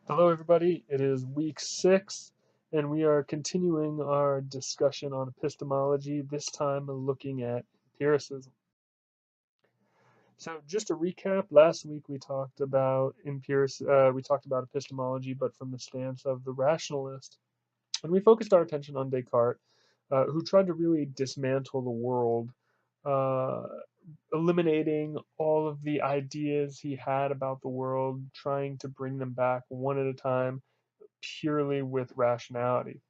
Hello, everybody. It is week 6, and we are continuing our discussion on epistemology, this time looking at empiricism. So, just to recap, last week we talked about epistemology, but from the stance of the rationalist, and we focused our attention on Descartes, who tried to really dismantle the world, uh, eliminating all of the ideas he had about the world, trying to bring them back one at a time purely with rationality.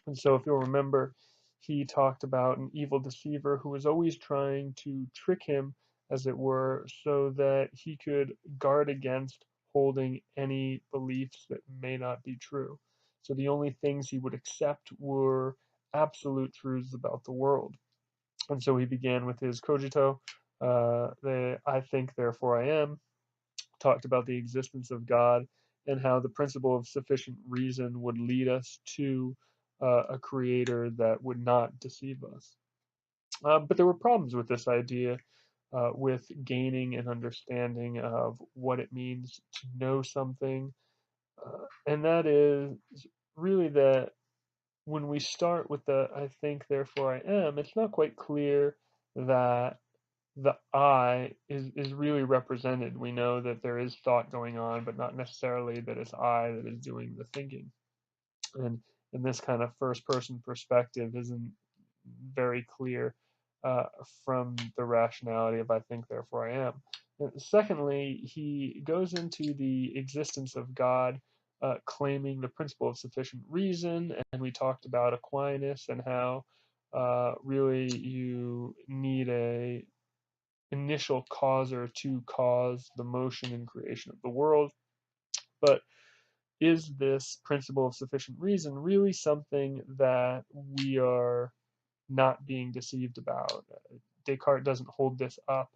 And so, if you'll remember, he talked about an evil deceiver who was always trying to trick him, as it were, so that he could guard against holding any beliefs that may not be true. So, the only things he would accept were absolute truths about the world. And so, he began with his cogito, the I think, therefore I am, talked about the existence of God and how the principle of sufficient reason would lead us to a creator that would not deceive us. But there were problems with this idea, with gaining an understanding of what it means to know something. And that is really that when we start with the I think, therefore I am, it's not quite clear that the I is really represented. We know that there is thought going on, but not necessarily that it's I that is doing the thinking. And this kind of first person perspective isn't very clear from the rationality of I think, therefore I am. And secondly, he goes into the existence of God, claiming the principle of sufficient reason, and we talked about Aquinas and how really you need a initial causer to cause the motion and creation of the world. But is this principle of sufficient reason really something that we are not being deceived about? Descartes doesn't hold this up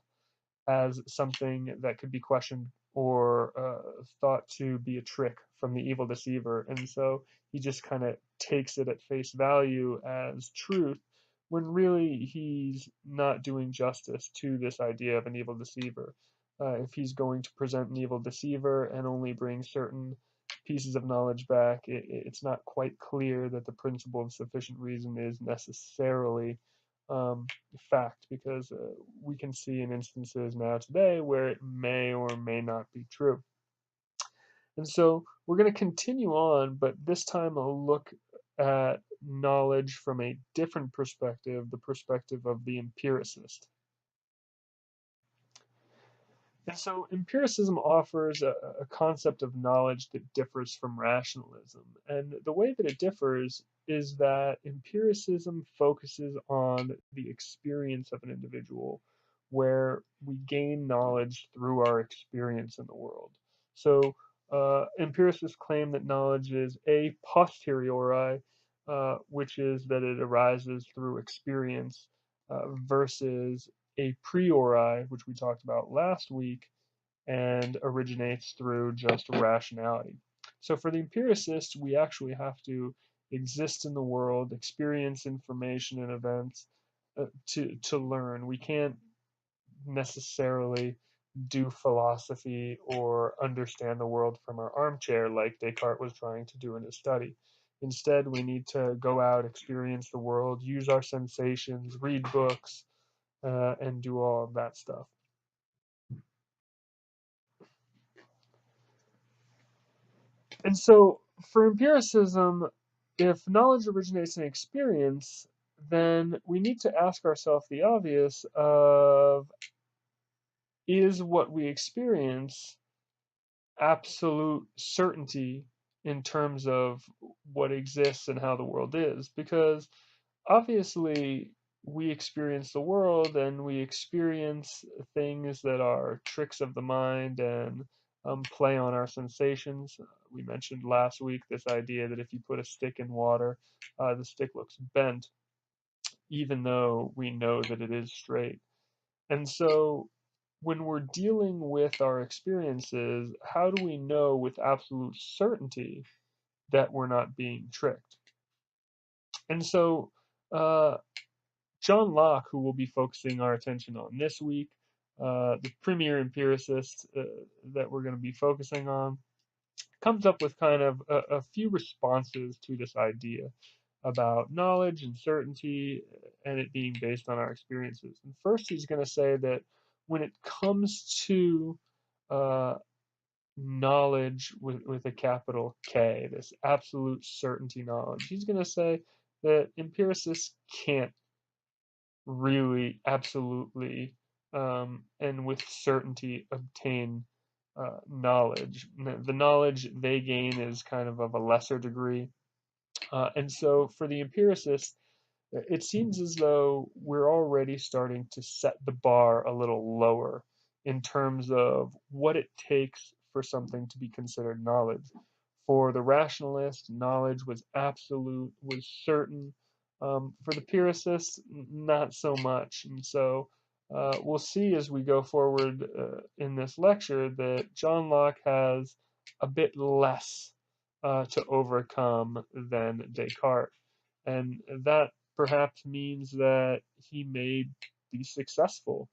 as something that could be questioned or thought to be a trick from the evil deceiver. And so he just kind of takes it at face value as truth when really he's not doing justice to this idea of an evil deceiver. If he's going to present an evil deceiver and only bring certain pieces of knowledge back, it's not quite clear that the principle of sufficient reason is necessarily fact, because we can see in instances now today where it may or may not be true. And so we're going to continue on, but this time I'll look at knowledge from a different perspective, the perspective of the empiricist. And so empiricism offers a concept of knowledge that differs from rationalism. And the way that it differs is that empiricism focuses on the experience of an individual, where we gain knowledge through our experience in the world. So empiricists claim that knowledge is a posteriori, which is that it arises through experience, versus a priori, which we talked about last week, and originates through just rationality. So for the empiricist, we actually have to exist in the world, experience information and events to learn. We can't necessarily do philosophy or understand the world from our armchair like Descartes was trying to do in his study. Instead, we need to go out, experience the world, use our sensations, read books, and do all of that stuff. And so for empiricism, if knowledge originates in experience, then we need to ask ourselves the obvious of, is what we experience absolute certainty in terms of what exists and how the world is? Because obviously we experience the world and we experience things that are tricks of the mind and play on our sensations. We mentioned last week this idea that if you put a stick in water, the stick looks bent, even though we know that it is straight. And so when we're dealing with our experiences, how do we know with absolute certainty that we're not being tricked? And so John Locke, who we'll be focusing our attention on this week, the premier empiricist that we're going to be focusing on, comes up with kind of a few responses to this idea about knowledge and certainty and it being based on our experiences. And first, he's going to say that when it comes to uh, knowledge with a capital K, this absolute certainty knowledge, he's going to say that empiricists can't really absolutely and with certainty obtain knowledge. The knowledge they gain is kind of a lesser degree. And so for the empiricists, it seems as though we're already starting to set the bar a little lower in terms of what it takes for something to be considered knowledge. For the rationalist, knowledge was absolute, was certain. For the empiricist, not so much. And so we'll see as we go forward in this lecture that John Locke has a bit less to overcome than Descartes. And that perhaps means that he may be successful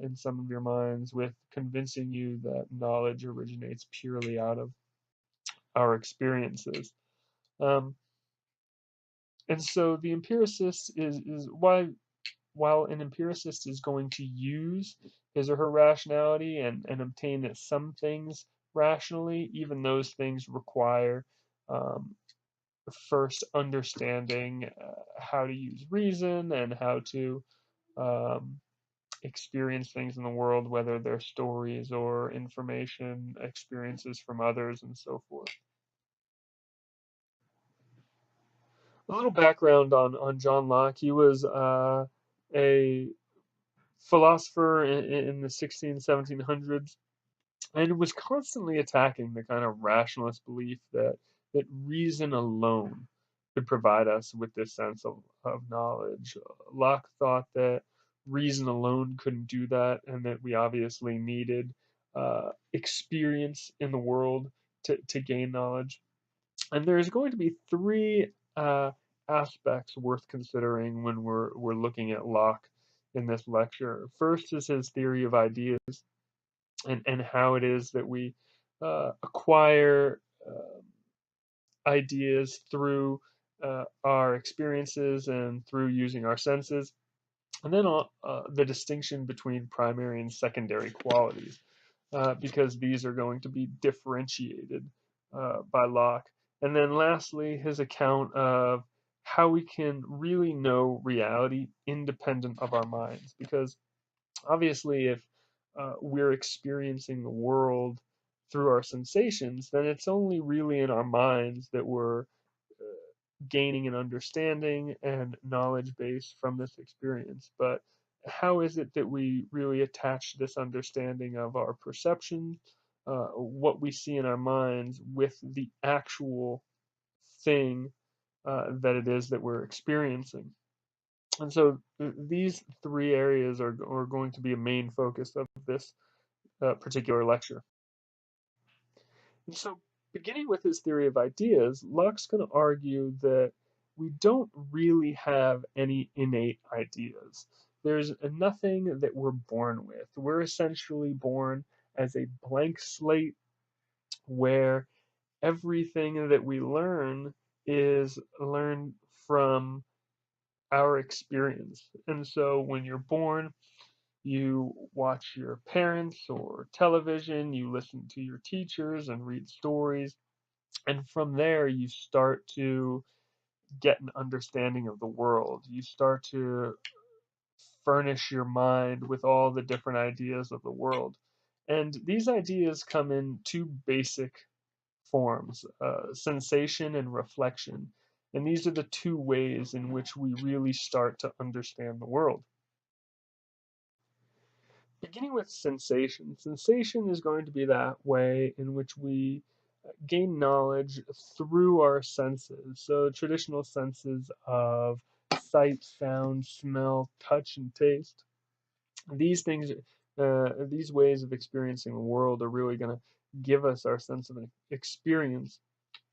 in some of your minds with convincing you that knowledge originates purely out of our experiences. Um, and so the empiricist is while an empiricist is going to use his or her rationality and obtain some things rationally, even those things require um, first understanding how to use reason and how to um, experience things in the world, whether they're stories or information, experiences from others, and so forth. A little background on John Locke. He was a philosopher in the 1700s and was constantly attacking the kind of rationalist belief that reason alone could provide us with this sense of knowledge. Locke thought that reason alone couldn't do that, and that we obviously needed experience in the world to gain knowledge. And there's going to be three aspects worth considering when we're looking at Locke in this lecture. First is his theory of ideas and how it is that we acquire ideas through our experiences and through using our senses. And then the distinction between primary and secondary qualities, because these are going to be differentiated by Locke. And then lastly, his account of how we can really know reality independent of our minds, because obviously, if we're experiencing the world through our sensations, then it's only really in our minds that we're gaining an understanding and knowledge base from this experience. But how is it that we really attach this understanding of our perception, what we see in our minds, with the actual thing that it is that we're experiencing? And so these three areas are going to be a main focus of this particular lecture. And so beginning with his theory of ideas, Locke's going to argue that we don't really have any innate ideas. There's nothing that we're born with. We're essentially born as a blank slate where everything that we learn is learned from our experience. And so when you're born, you watch your parents or television, you listen to your teachers and read stories, and from there you start to get an understanding of the world. You start to furnish your mind with all the different ideas of the world. And these ideas come in two basic forms, sensation and reflection. And these are the two ways in which we really start to understand the world. Beginning with sensation. Sensation is going to be that way in which we gain knowledge through our senses. So traditional senses of sight, sound, smell, touch, and taste. These things, these ways of experiencing the world are really going to give us our sense of an experience,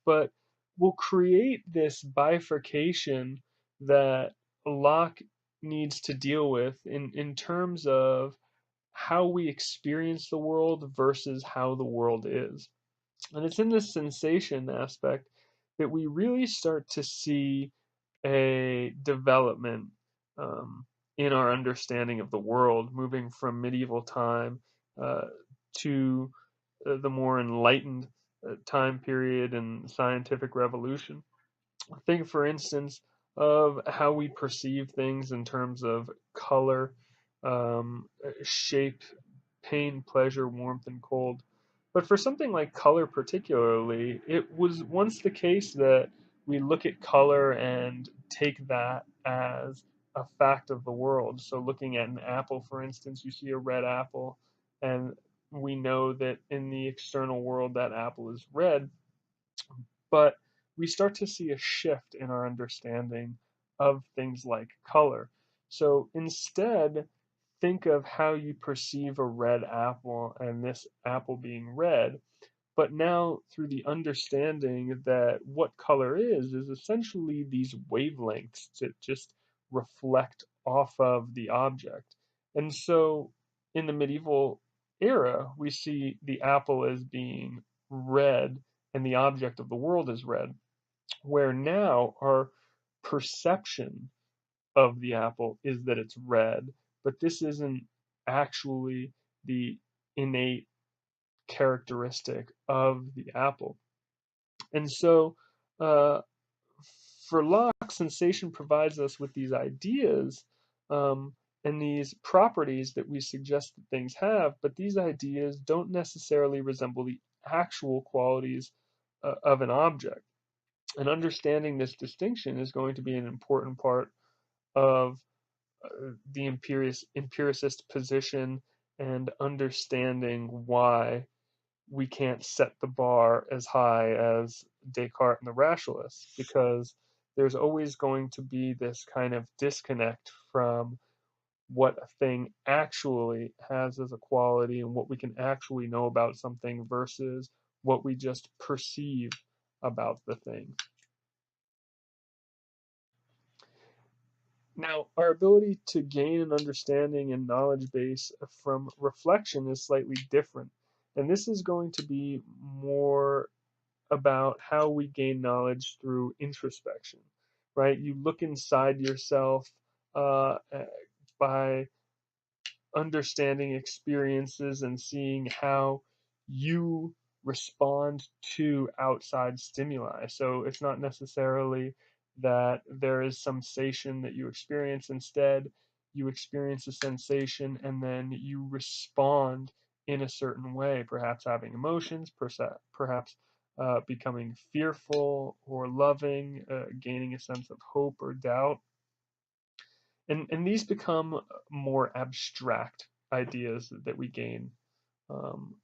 but will create this bifurcation that Locke needs to deal with in terms of how we experience the world versus how the world is. And it's in this sensation aspect that we really start to see a development um, in our understanding of the world, moving from medieval time uh, to the more enlightened time period and scientific revolution. Think, for instance, of how we perceive things in terms of color, shape, pain, pleasure, warmth, and cold. But for something like color, particularly, it was once the case that we look at color and take that as a fact of the world. So, looking at an apple, for instance, you see a red apple, and we know that in the external world that apple is red, but we start to see a shift in our understanding of things like color. So instead, think of how you perceive a red apple and this apple being red, but now through the understanding that what color is essentially these wavelengths that just reflect off of the object. And so in the medieval era, we see the apple as being red and the object of the world is red, where now our perception of the apple is that it's red, but this isn't actually the innate characteristic of the apple. And so, uh, for Locke, sensation provides us with these ideas um, and these properties that we suggest that things have, but these ideas don't necessarily resemble the actual qualities of an object. And understanding this distinction is going to be an important part of the empiricist position and understanding why we can't set the bar as high as Descartes and the rationalists, because there's always going to be this kind of disconnect from what a thing actually has as a quality and what we can actually know about something versus what we just perceive about the thing. Now, our ability to gain an understanding and knowledge base from reflection is slightly different. And this is going to be more about how we gain knowledge through introspection, right? You look inside yourself by understanding experiences and seeing how you respond to outside stimuli. So it's not necessarily that there is some sensation that you experience. Instead, you experience a sensation and then you respond in a certain way, perhaps having emotions, perhaps becoming fearful or loving, gaining a sense of hope or doubt. And these become more abstract ideas that we gain, um,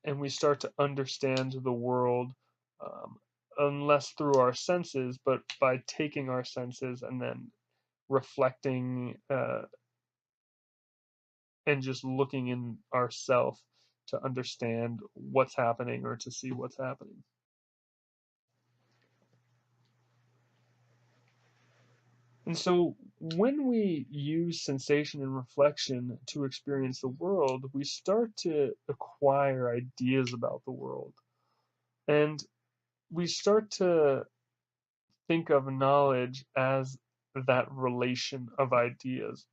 and we start to understand the world, um, unless through our senses, but by taking our senses and then reflecting and just looking in ourself to understand what's happening or to see what's happening. And so when we use sensation and reflection to experience the world, we start to acquire ideas about the world. And we start to think of knowledge as that relation of ideas.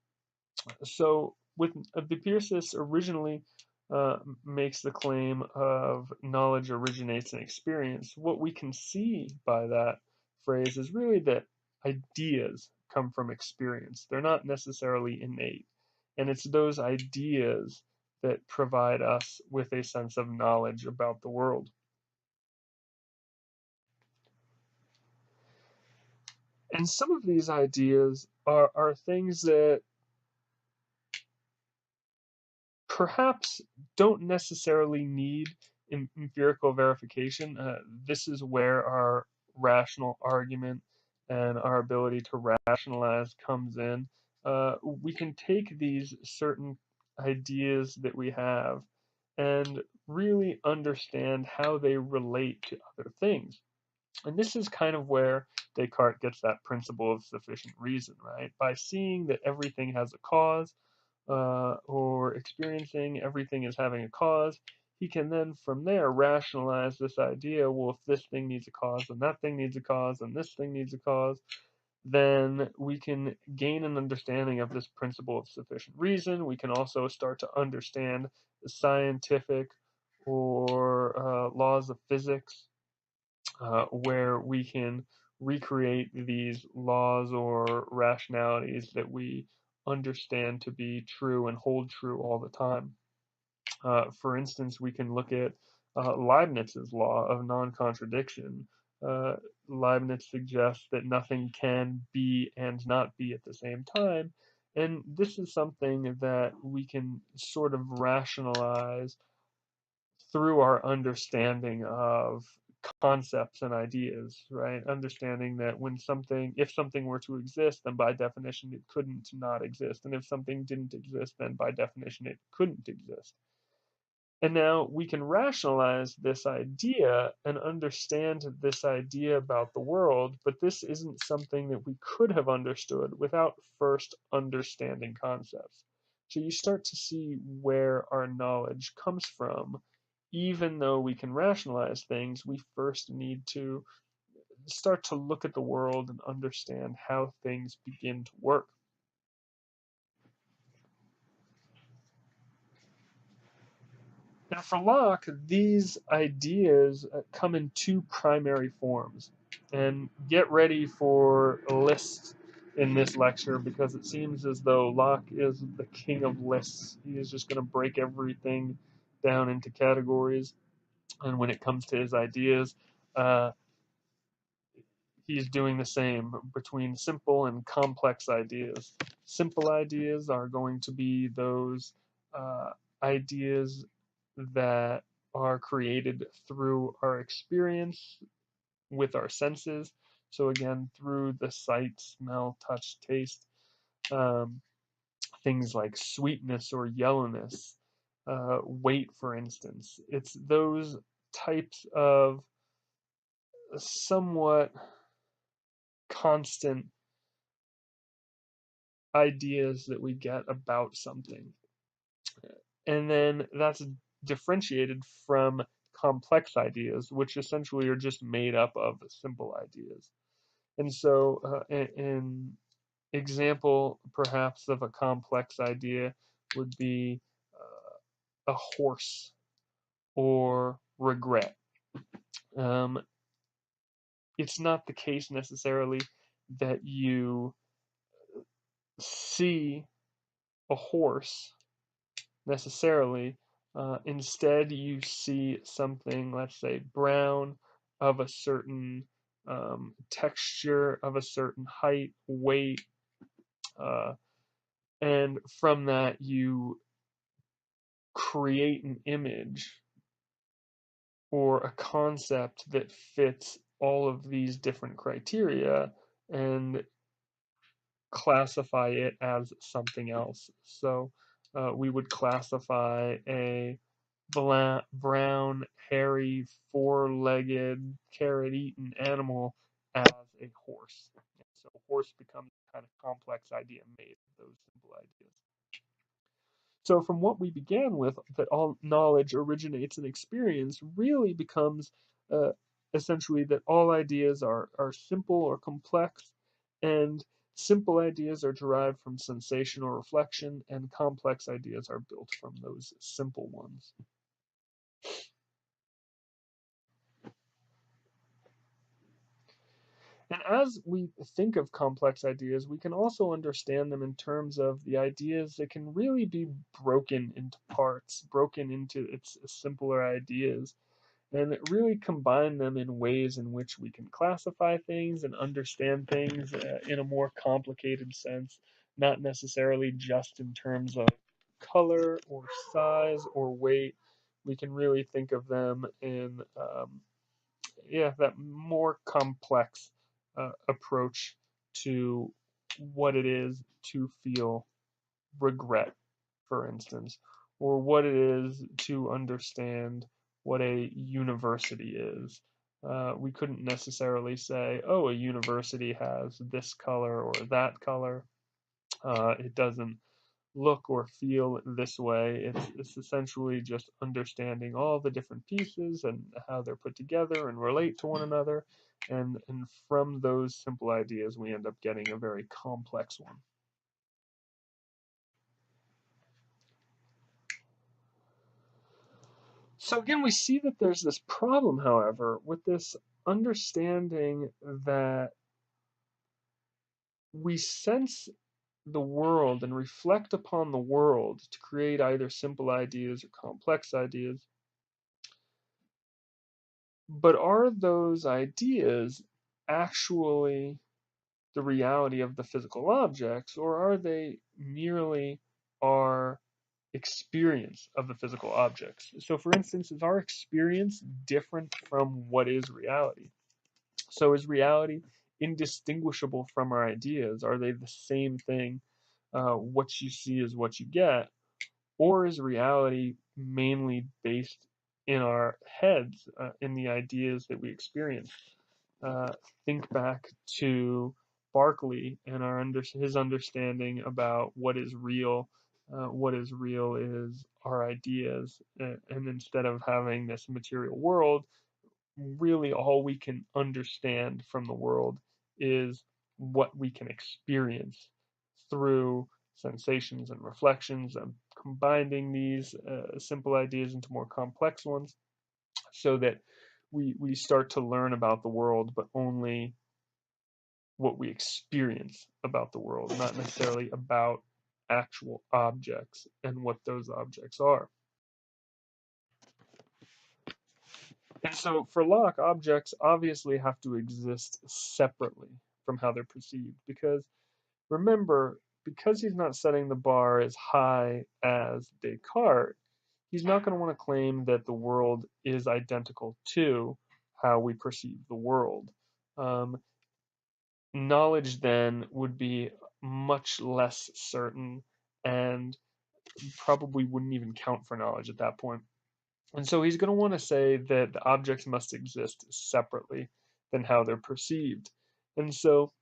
So with the Piercis originally makes the claim of knowledge originates in experience. What we can see by that phrase is really that ideas come from experience. They're not necessarily innate. And it's those ideas that provide us with a sense of knowledge about the world. And some of these ideas are things that perhaps don't necessarily need empirical verification. This is where our rational argument and our ability to rationalize comes in. We can take these certain ideas that we have and really understand how they relate to other things. And this is kind of where Descartes gets that principle of sufficient reason, right? By seeing that everything has a cause, or experiencing everything as having a cause, he can then from there rationalize this idea, well, if this thing needs a cause and that thing needs a cause and this thing needs a cause, then we can gain an understanding of this principle of sufficient reason. We can also start to understand the scientific or laws of physics, where we can recreate these laws or rationalities that we understand to be true and hold true all the time. For instance, we can look at Leibniz's law of non-contradiction. Uh, Leibniz suggests that nothing can be and not be at the same time, and this is something that we can sort of rationalize through our understanding of concepts and ideas, right? Understanding that if something were to exist, then by definition it couldn't not exist. And if something didn't exist, then by definition it couldn't exist. And now we can rationalize this idea and understand this idea about the world, but this isn't something that we could have understood without first understanding concepts. So you start to see where our knowledge comes from. Even though we can rationalize things, we first need to start to look at the world and understand how things begin to work. Now, for Locke, these ideas come in two primary forms. And get ready for lists in this lecture, because it seems as though Locke is the king of lists. He is just going to break everything down into categories. And when it comes to his ideas, uh, he's doing the same between simple and complex ideas. Simple ideas are going to be those ideas that are created through our experience with our senses. So again, through the sight, smell, touch, taste, um, things like sweetness or yellowness, weight, for instance. It's those types of somewhat constant ideas that we get about something. And then that's differentiated from complex ideas, which essentially are just made up of simple ideas. And so, an example perhaps of a complex idea would be a horse or regret. Um, it's not the case necessarily that you see a horse necessarily. Instead, you see something, let's say, brown, of a certain texture, of a certain height, weight, uh, and from that you create an image or a concept that fits all of these different criteria and classify it as something else. So we would classify a brown, hairy, four-legged, carrot-eating animal as a horse. So horse becomes a kind of complex idea made of those simple ideas. So from what we began with, that all knowledge originates in experience, really becomes uh, essentially that all ideas are simple or complex, and simple ideas are derived from sensation or reflection, and complex ideas are built from those simple ones. And as we think of complex ideas, we can also understand them in terms of the ideas that can really be broken into parts, broken into its simpler ideas, and really combine them in ways in which we can classify things and understand things in a more complicated sense, not necessarily just in terms of color or size or weight. We can really think of them in that more complex approach to what it is to feel regret, for instance, or what it is to understand what a university is. We couldn't necessarily say, oh, a university has this color or that color. It doesn't look or feel this way. It's essentially just understanding all the different pieces and how they're put together and relate to one another. And from those simple ideas, we end up getting a very complex one. So again, we see that there's this problem, however, with this understanding that we sense the world and reflect upon the world to create either simple ideas or complex ideas. But are those ideas actually the reality of the physical objects, or are they merely our experience of the physical objects? So, for instance, is our experience different from what is reality? So, is reality indistinguishable from our ideas? Are they the same thing? What you see is what you get, or is reality mainly based in our heads, in the ideas that we experience? Uh, think back to Berkeley and his understanding about what is real. What is real is our ideas, and instead of having this material world, really all we can understand from the world is what we can experience through sensations and reflections, and combining these simple ideas into more complex ones, so that we start to learn about the world, but only what we experience about the world, not necessarily about actual objects and what those objects are. And so for Locke, objects obviously have to exist separately from how they're perceived, because remember, because he's not setting the bar as high as Descartes, he's not going to want to claim that the world is identical to how we perceive the world. Um, Knowledge then would be much less certain and probably wouldn't even count for knowledge at that point. And so he's going to want to say that the objects must exist separately than how they're perceived. And so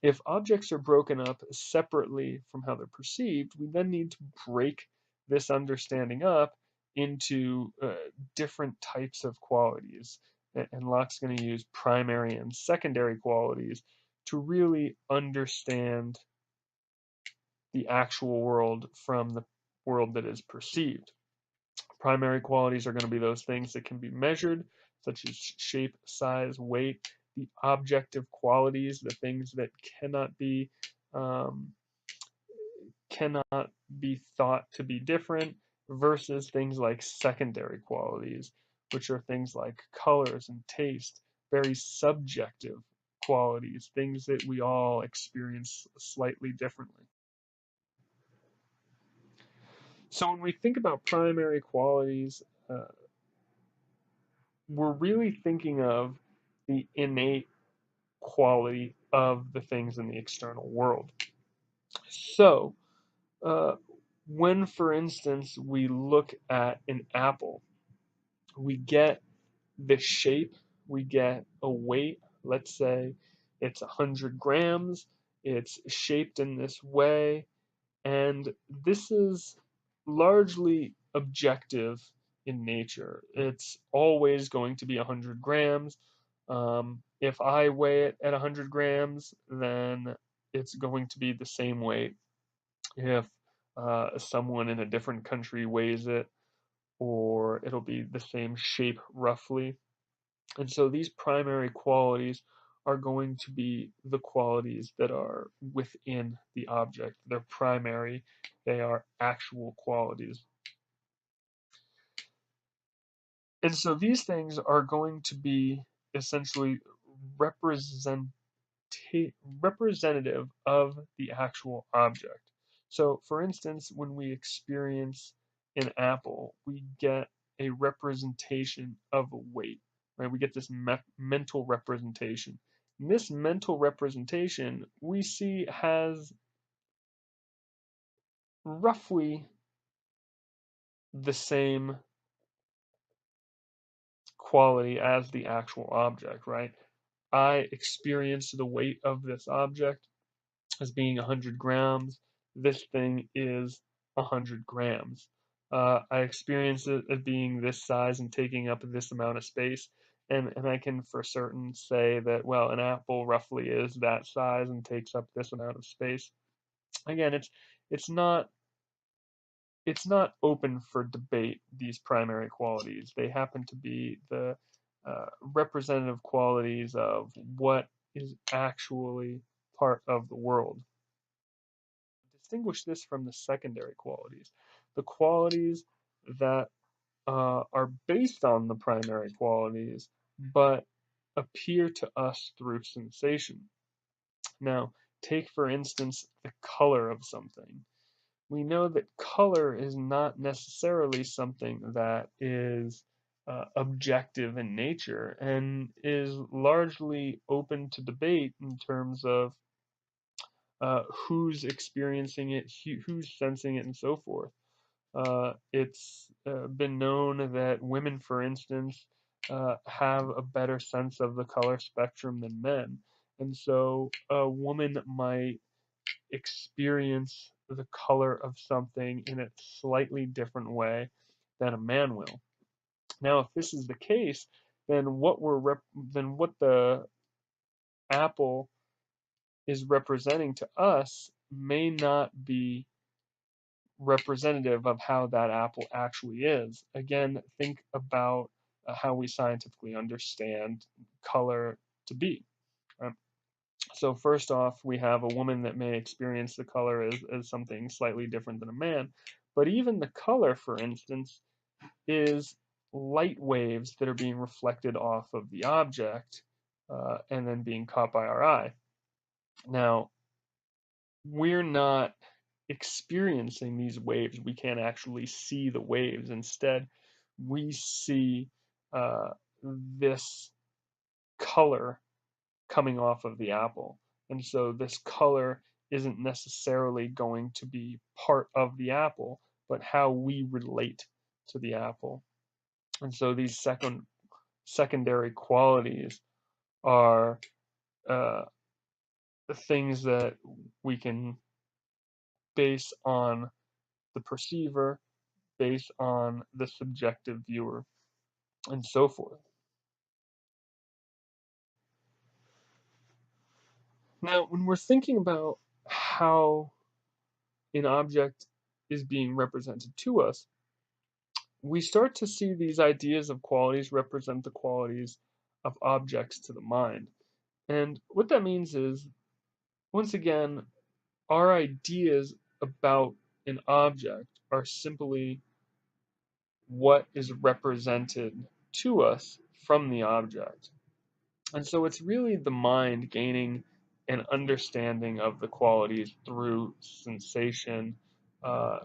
if objects are broken up separately from how they're perceived, we then need to break this understanding up into different types of qualities. And Locke's going to use primary and secondary qualities to really understand the actual world from the world that is perceived. Primary qualities are going to be those things that can be measured, such as shape, size, weight. The objective qualities, the things that um, cannot be thought to be different, versus things like secondary qualities, which are things like colors and taste, very subjective qualities, things that we all experience slightly differently. So when we think about primary qualities, we're really thinking of the innate quality of the things in the external world. So, uh, when, for instance, we look at an apple, we get the shape, we get a weight. Let's say it's 100 grams, it's shaped in this way, and this is largely objective in nature. It's always going to be 100 grams. If I weigh it at 100 grams, then it's going to be the same weight. If someone in a different country weighs it, or it'll be the same shape roughly. And so these primary qualities are going to be the qualities that are within the object. They're primary, they are actual qualities. And so these things are going to be essentially representative of the actual object. So, for instance, when we experience an apple, we get a representation of a weight, right? We get this mental representation. And this mental representation we see has roughly the same quality as the actual object, right? I experience the weight of this object as being 100 grams. this thing is 100 grams. I experience it as being this size and taking up this amount of space. And I can for certain say that, well, an apple roughly is that size and takes up this amount of space. Again, it's not it's not open for debate, these primary qualities. They happen to be the representative qualities of what is actually part of the world. Distinguish this from the secondary qualities, the qualities that are based on the primary qualities, but appear to us through sensation. Now, take for instance the color of something. We know that color is not necessarily something that is objective in nature and is largely open to debate in terms of who's experiencing it, who's sensing it, and so forth. It's been known that women, for instance, have a better sense of the color spectrum than men. And so a woman might experience the color of something in a slightly different way than a man will. Now, if this is the case, then what the apple is representing to us may not be representative of how that apple actually is. Again, think about how we scientifically understand color to be. Right? So first off, we have a woman that may experience the color as something slightly different than a man, but even the color, for instance, is light waves that are being reflected off of the object and then being caught by our eye. Now, we're not experiencing these waves. We can't actually see the waves. Instead, we see this color coming off of the apple. And so this color isn't necessarily going to be part of the apple, but how we relate to the apple. And so these secondary qualities are the things that we can base on the perceiver, base on the subjective viewer, and so forth. Now, when we're thinking about how an object is being represented to us, we start to see these ideas of qualities represent the qualities of objects to the mind. And what that means is, once again, our ideas about an object are simply what is represented to us from the object. And so it's really the mind gaining an understanding of the qualities through sensation, uh,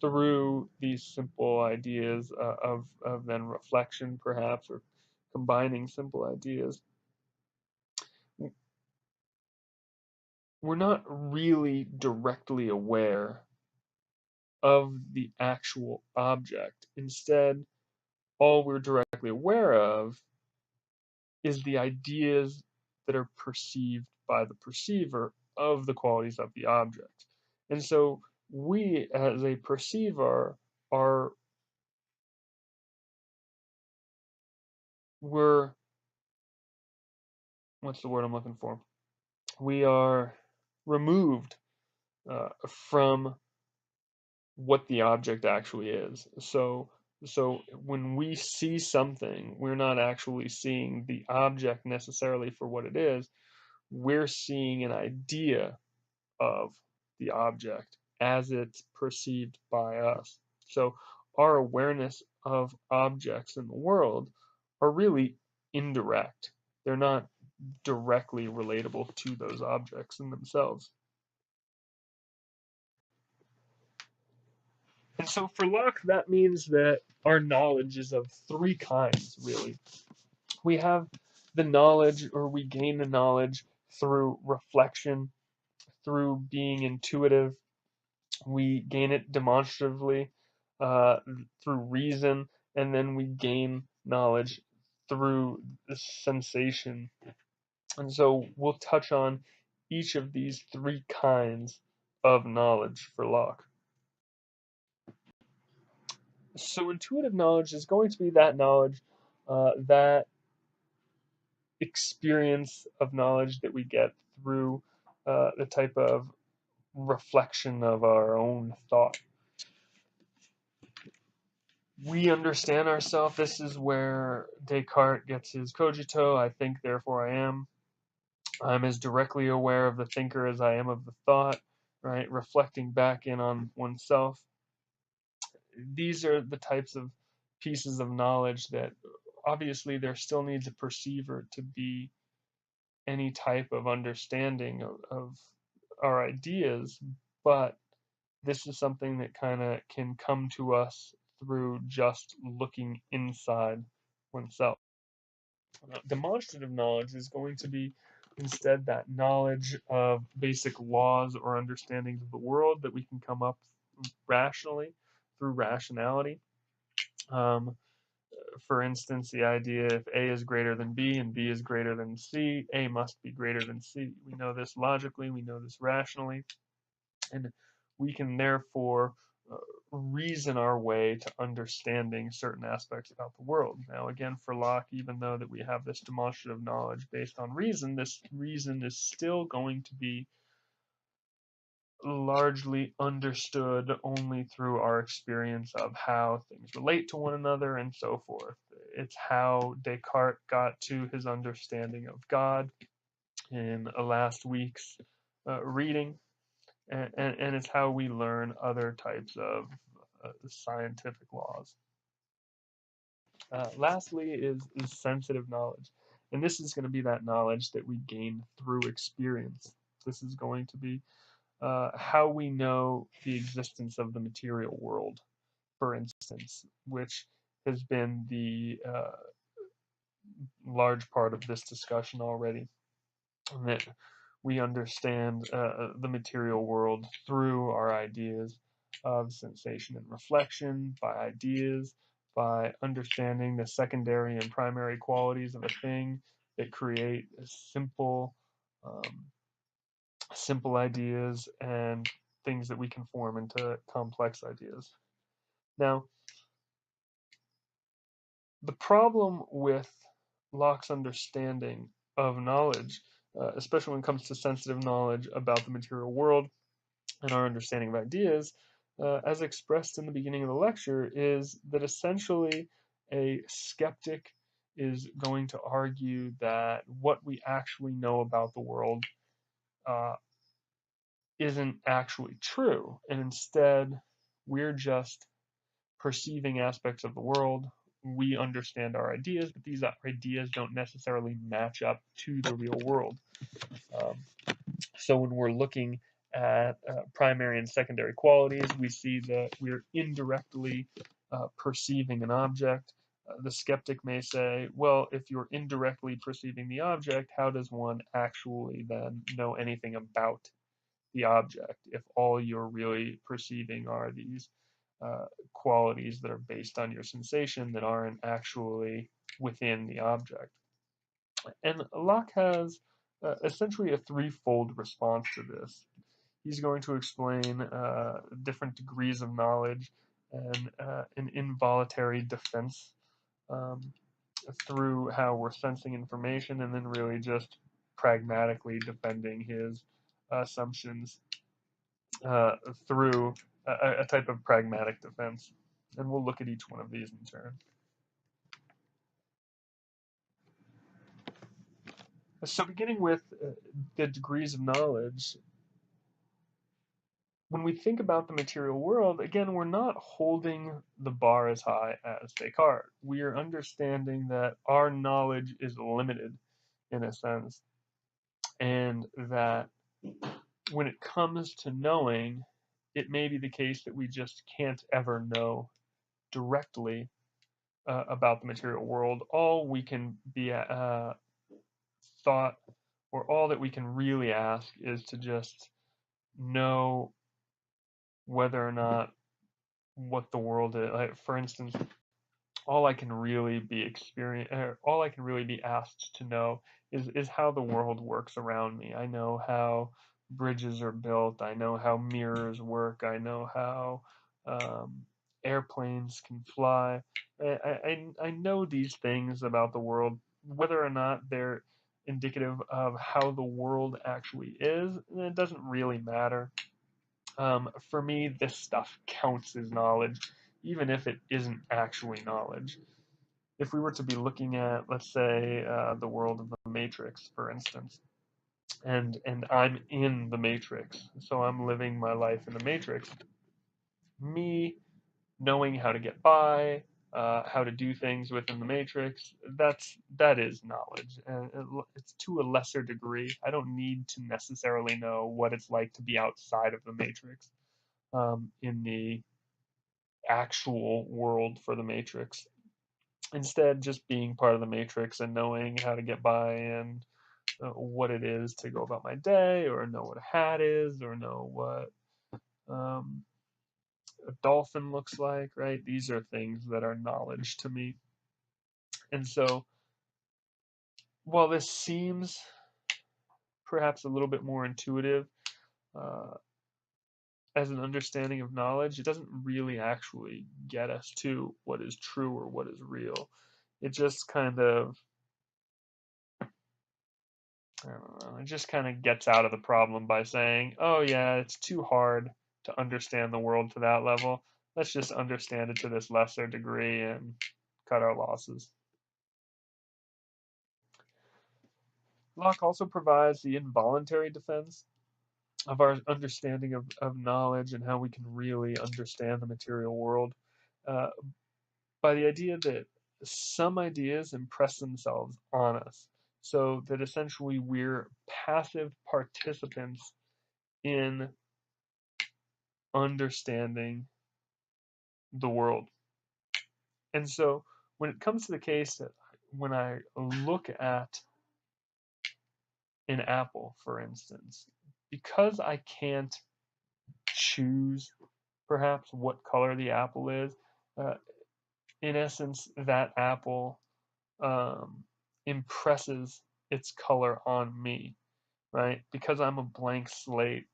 through these simple ideas of then reflection, perhaps, or combining simple ideas. We're not really directly aware of the actual object. Instead, all we're directly aware of is the ideas that are perceived by the perceiver of the qualities of the object. And so we, as a perceiver, are we're what's the word I'm looking for? We are removed from what the object actually is. So when we see something, we're not actually seeing the object necessarily for what it is. We're seeing an idea of the object as it's perceived by us. So our awareness of objects in the world are really indirect. They're not directly relatable to those objects in themselves. And so for Locke, that means that our knowledge is of three kinds, really. We have the knowledge, or we gain the knowledge through reflection, through being intuitive. We gain it demonstratively through reason, and then we gain knowledge through the sensation. And so we'll touch on each of these three kinds of knowledge for Locke. So intuitive knowledge is going to be that knowledge, that experience of knowledge that we get through the type of reflection of our own thought. We understand ourselves. This is where Descartes gets his cogito, I think, therefore I am. I'm as directly aware of the thinker as I am of the thought, right? Reflecting back in on oneself. These are the types of pieces of knowledge that obviously there still needs a perceiver to be any type of understanding of our ideas, but this is something that kind of can come to us through just looking inside oneself. Demonstrative knowledge is going to be instead that knowledge of basic laws or understandings of the world that we can come up rationally through rationality. Um, for instance, the idea if A is greater than B and B is greater than C, A must be greater than C. We know this logically, we know this rationally, and we can therefore uh, reason our way to understanding certain aspects about the world. Now, again, for Locke, even though that we have this demonstrative knowledge based on reason, this reason is still going to be largely understood only through our experience of how things relate to one another and so forth. It's how Descartes got to his understanding of God in last week's reading, and it's how we learn other types of scientific laws. Lastly is sensitive knowledge, and this is going to be that knowledge that we gain through experience. This is going to be how we know the existence of the material world, for instance, which has been the large part of this discussion already. That we understand the material world through our ideas of sensation and reflection, by ideas, by understanding the secondary and primary qualities of a thing that create simple, um, simple ideas and things that we can form into complex ideas. Now, the problem with Locke's understanding of knowledge, especially when it comes to sensitive knowledge about the material world and our understanding of ideas, as expressed in the beginning of the lecture, is that essentially a skeptic is going to argue that what we actually know about the world uh, isn't actually true, and instead we're just perceiving aspects of the world. We understand our ideas, but these ideas don't necessarily match up to the real world. Um, so when we're looking at primary and secondary qualities, we see that we're indirectly perceiving an object. The skeptic may say, well, if you're indirectly perceiving the object, how does one actually then know anything about the object if all you're really perceiving are these qualities that are based on your sensation that aren't actually within the object? And Locke has essentially a threefold response to this. He's going to explain different degrees of knowledge and an involuntary defense um, through how we're sensing information, and then really just pragmatically defending his assumptions uh, through a type of pragmatic defense. And we'll look at each one of these in turn. So beginning with the degrees of knowledge, when we think about the material world, again, we're not holding the bar as high as Descartes. We are understanding that our knowledge is limited in a sense, and that when it comes to knowing, it may be the case that we just can't ever know directly about the material world. All we can be thought, or all that we can really ask, is to just know whether or not what the world is. Like, for instance, all I can really all I can really be asked to know is how the world works around me. I know how bridges are built. I know how mirrors work. I know how airplanes can fly. I know these things about the world. Whether or not they're indicative of how the world actually is, it doesn't really matter. For me, this stuff counts as knowledge, even if it isn't actually knowledge. If we were to be looking at, let's say, the world of the Matrix, for instance, and I'm in the Matrix, so I'm living my life in the Matrix. Me knowing how to get by, how to do things within the Matrix, that is knowledge, and it's to a lesser degree. I don't need to necessarily know what it's like to be outside of the Matrix, in the actual world for the Matrix. Instead, just being part of the Matrix and knowing how to get by and what it is to go about my day, or know what a hat is, or know what um, a dolphin looks like, right? These are things that are knowledge to me. And so, while this seems perhaps a little bit more intuitive uh, as an understanding of knowledge, it doesn't really actually get us to what is true or what is real. It just kind of, I don't know, it just kind of gets out of the problem by saying, oh, yeah, it's too hard to understand the world to that level. Let's just understand it to this lesser degree and cut our losses. Locke also provides the involuntary defense of our understanding of knowledge and how we can really understand the material world, uh, by the idea that some ideas impress themselves on us, so that essentially we're passive participants in understanding the world. And so when it comes to the case that when I look at an apple, for instance, because I can't choose perhaps what color the apple is, uh, in essence, that apple um, impresses its color on me, right? Because I'm a blank slate,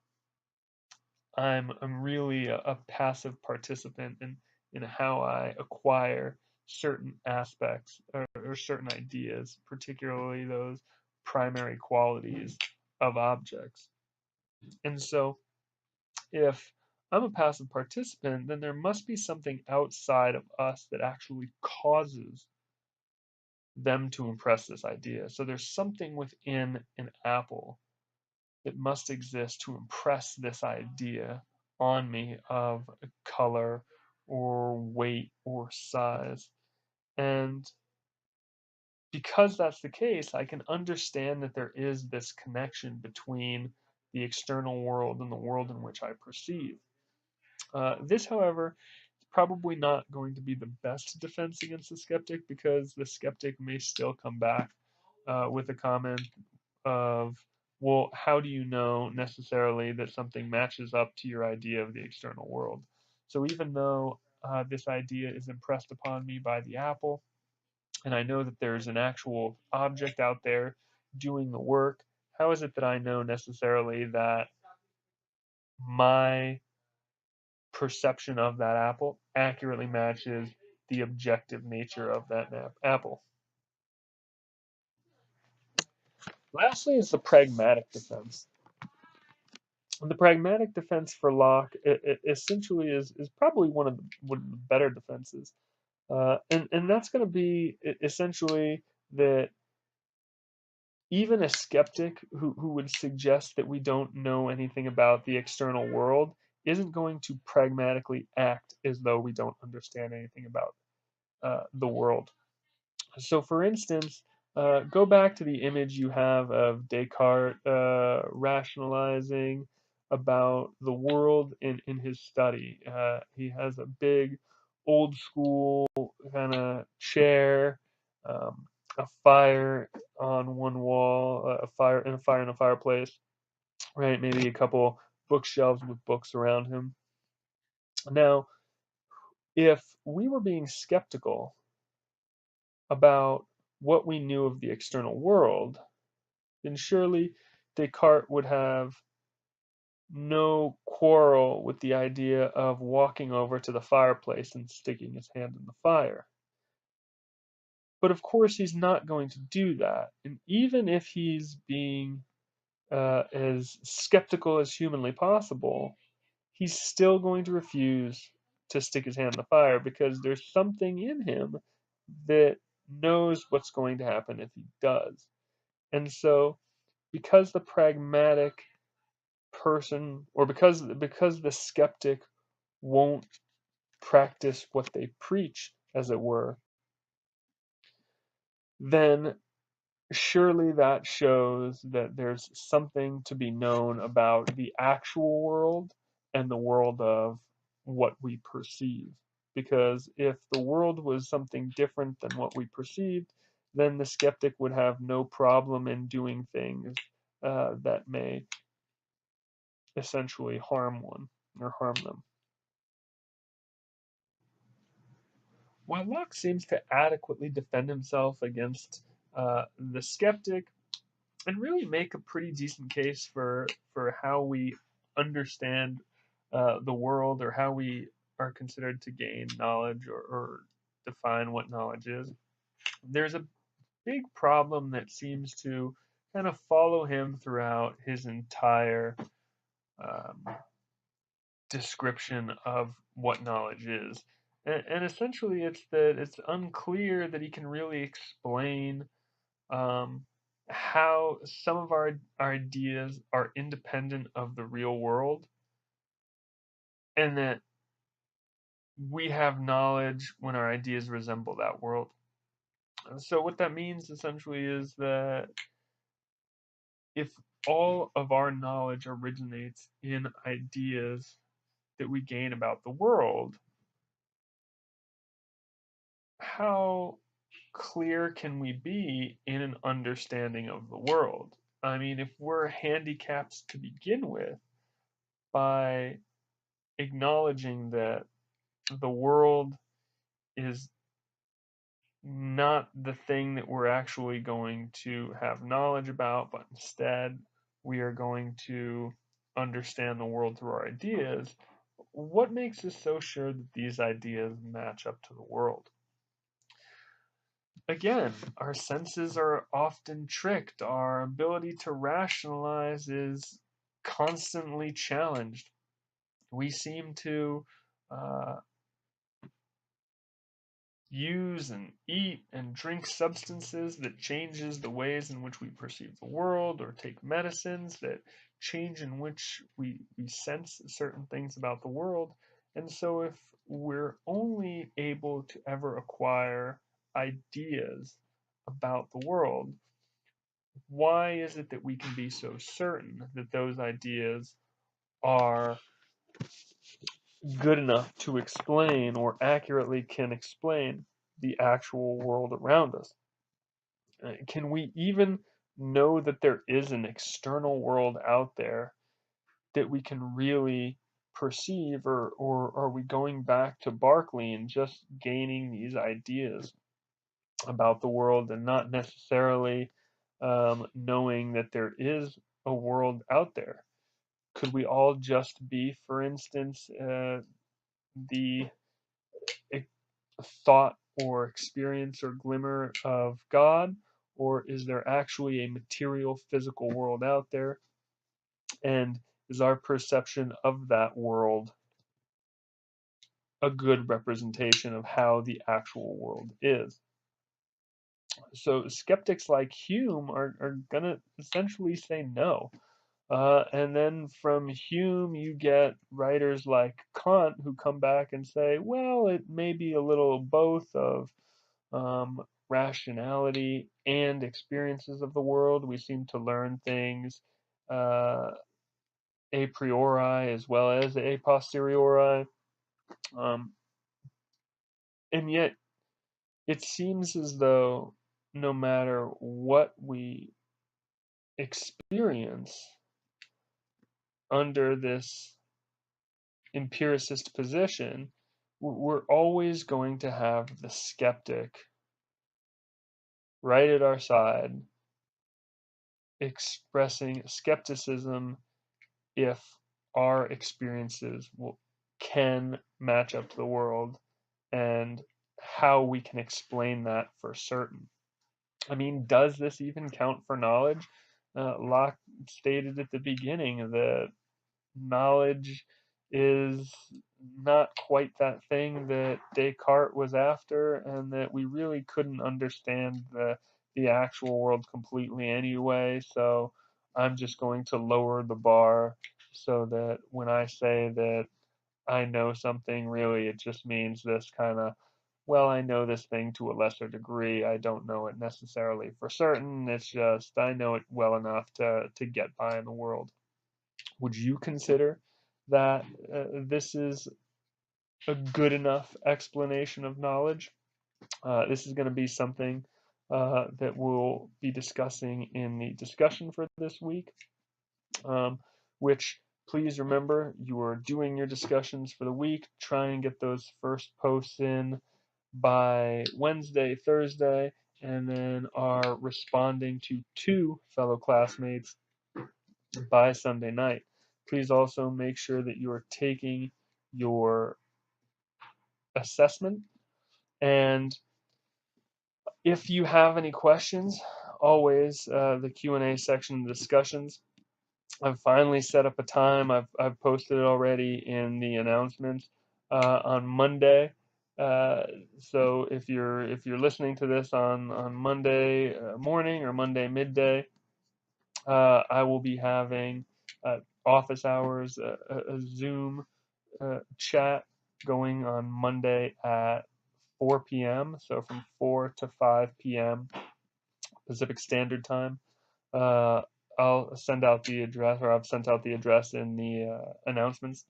I'm really a passive participant in how I acquire certain aspects, or certain ideas, particularly those primary qualities of objects. And so, if I'm a passive participant, then there must be something outside of us that actually causes them to impress this idea. So there's something within an apple that must exist to impress this idea on me of color or weight or size. And because that's the case, I can understand that there is this connection between the external world and the world in which I perceive. This, however, is probably not going to be the best defense against the skeptic, because the skeptic may still come back with a comment of, well, how do you know necessarily that something matches up to your idea of the external world? So even though this idea is impressed upon me by the apple, and I know that there's an actual object out there doing the work, how is it that I know necessarily that my perception of that apple accurately matches the objective nature of that apple? Lastly is the pragmatic defense. And the pragmatic defense for Locke, it essentially is probably one of the better defenses, and that's going to be essentially that even a skeptic who would suggest that we don't know anything about the external world isn't going to pragmatically act as though we don't understand anything about the world. So, for instance, go back to the image you have of Descartes rationalizing about the world in his study. He has a big, old school kind of chair, a fire on one wall, a fire in a fireplace, right? Maybe a couple bookshelves with books around him. Now, if we were being skeptical about what we knew of the external world, then surely Descartes would have no quarrel with the idea of walking over to the fireplace and sticking his hand in the fire. But of course, he's not going to do that. And even if he's being as skeptical as humanly possible, he's still going to refuse to stick his hand in the fire because there's something in him that knows what's going to happen if he does. And so, because the pragmatic person, or because the skeptic won't practice what they preach, as it were, then surely that shows that there's something to be known about the actual world and the world of what we perceive. Because if the world was something different than what we perceived, then the skeptic would have no problem in doing things that may essentially harm one or harm them. While Locke seems to adequately defend himself against the skeptic, and really make a pretty decent case for how we understand the world, or how we are considered to gain knowledge, or define what knowledge is. There's a big problem that seems to kind of follow him throughout his entire um, description of what knowledge is. And essentially, it's that it's unclear that he can really explain um, how some of our ideas are independent of the real world, and that we have knowledge when our ideas resemble that world. So what that means essentially is that if all of our knowledge originates in ideas that we gain about the world, how clear can we be in an understanding of the world? I mean, if we're handicapped to begin with by acknowledging that the world is not the thing that we're actually going to have knowledge about, but instead we are going to understand the world through our ideas, what makes us so sure that these ideas match up to the world? Again, our senses are often tricked. Our ability to rationalize is constantly challenged. We seem to uh, use and eat and drink substances that changes the ways in which we perceive the world, or take medicines that change in which we sense certain things about the world. And so if we're only able to ever acquire ideas about the world, why is it that we can be so certain that those ideas are good enough to explain, or accurately can explain, the actual world around us? Can we even know that there is an external world out there that we can really perceive, or are we going back to Berkeley and just gaining these ideas about the world and not necessarily knowing that there is a world out there? Could we all just be, for instance, the thought or experience or glimmer of God? Or is there actually a material physical world out there? And is our perception of that world a good representation of how the actual world is? So skeptics like Hume are going to essentially say no. And then from Hume, you get writers like Kant who come back and say, well, it may be a little both of rationality and experiences of the world. We seem to learn things uh, a priori as well as a posteriori. Um, and yet, it seems as though no matter what we experience under this empiricist position, we're always going to have the skeptic right at our side, expressing skepticism if our experiences can match up to the world and how we can explain that for certain. I mean, does this even count for knowledge? Locke stated at the beginning that knowledge is not quite that thing that Descartes was after, and that we really couldn't understand the actual world completely anyway. So I'm just going to lower the bar so that when I say that I know something, really it just means this kind of, well, I know this thing to a lesser degree. I don't know it necessarily for certain. It's just I know it well enough to get by in the world. Would you consider that this is a good enough explanation of knowledge? This is going to be something that we'll be discussing in the discussion for this week, which please remember you are doing your discussions for the week. Try and get those first posts in by Wednesday, Thursday, and then are responding to 2 fellow classmates by Sunday night. Please also make sure that you are taking your assessment. And if you have any questions, always the Q&A section, the discussions. I've finally set up a time. I've posted it already in the announcements on Monday. So if you're listening to this on Monday morning or Monday midday, I will be having office hours, a Zoom chat going on Monday at 4 p.m. So from 4 to 5 p.m. Pacific Standard Time. I'll send out the address, or I've sent out the address in the announcements.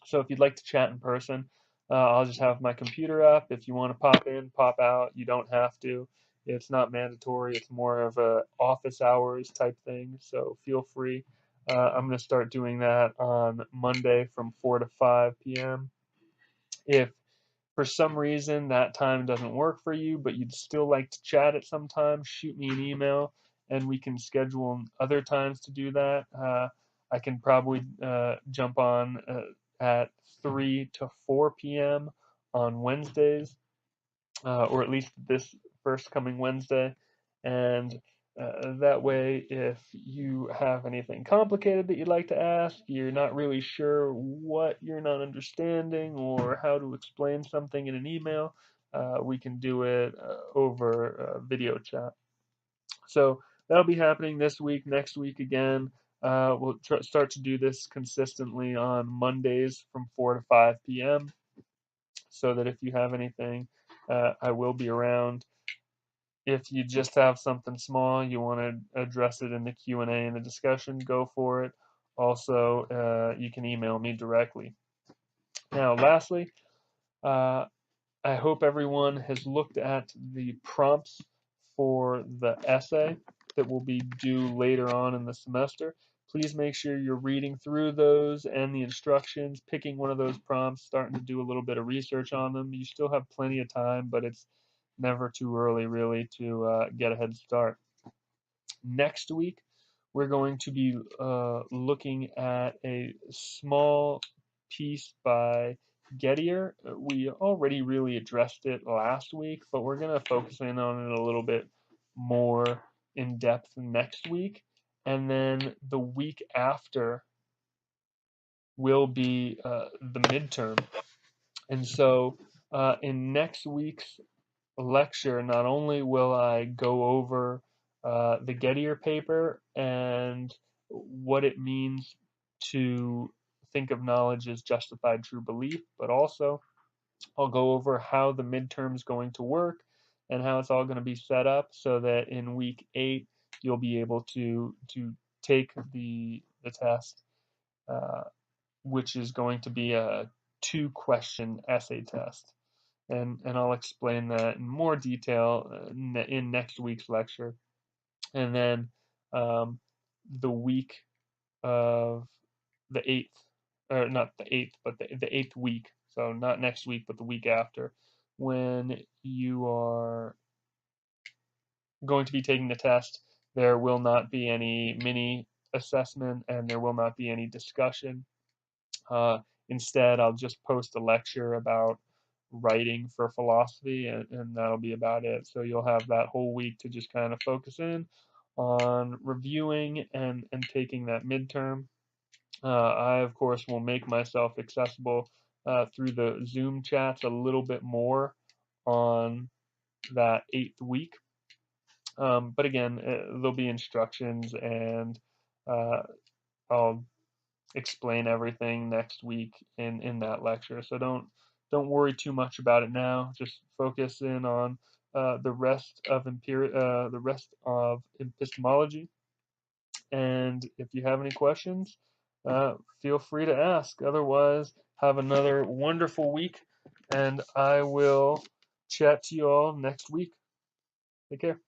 So if you'd like to chat in person, I'll just have my computer up. If you want to pop in, pop out, you don't have to. It's not mandatory. It's more of a office hours type thing. So feel free. I'm going to start doing that on Monday from 4 to 5 p.m. If for some reason that time doesn't work for you, but you'd still like to chat at some time, shoot me an email and we can schedule other times to do that. I can probably jump on at 3 to 4 p.m. on Wednesdays, or at least this first coming Wednesday. And that way, if you have anything complicated that you'd like to ask, you're not really sure what you're not understanding or how to explain something in an email, we can do it over video chat. So that'll be happening this week. Next week again, we'll start to do this consistently on Mondays from 4 to 5 p.m. so that if you have anything, I will be around. If you just have something small, you want to address it in the Q&A and the discussion, go for it. Also, you can email me directly. Now, lastly, I hope everyone has looked at the prompts for the essay that will be due later on in the semester. Please make sure you're reading through those and the instructions, picking one of those prompts, starting to do a little bit of research on them. You still have plenty of time, but it's never too early, really, to get a head start. Next week, we're going to be looking at a small piece by Gettier. We already really addressed it last week, but we're going to focus in on it a little bit more in depth next week. And then the week after will be the midterm. And so in next week's lecture, not only will I go over the Gettier paper and what it means to think of knowledge as justified true belief, but also I'll go over how the midterm is going to work and how it's all going to be set up so that in week 8 you'll be able to take the test, which is going to be a 2-question essay test. And I'll explain that in more detail in next week's lecture. And then the week of the 8th, or not the 8th, but the 8th week, so not next week, but the week after, when you are going to be taking the test, there will not be any mini assessment and there will not be any discussion. Instead, I'll just post a lecture about writing for philosophy, and that'll be about it. So you'll have that whole week to just kind of focus in on reviewing and taking that midterm. I, of course, will make myself accessible through the Zoom chats a little bit more on that 8th week. But again, there'll be instructions, and I'll explain everything next week in that lecture. So don't worry too much about it now. Just focus in on the rest of epistemology. And if you have any questions, feel free to ask. Otherwise, have another wonderful week, and I will chat to you all next week. Take care.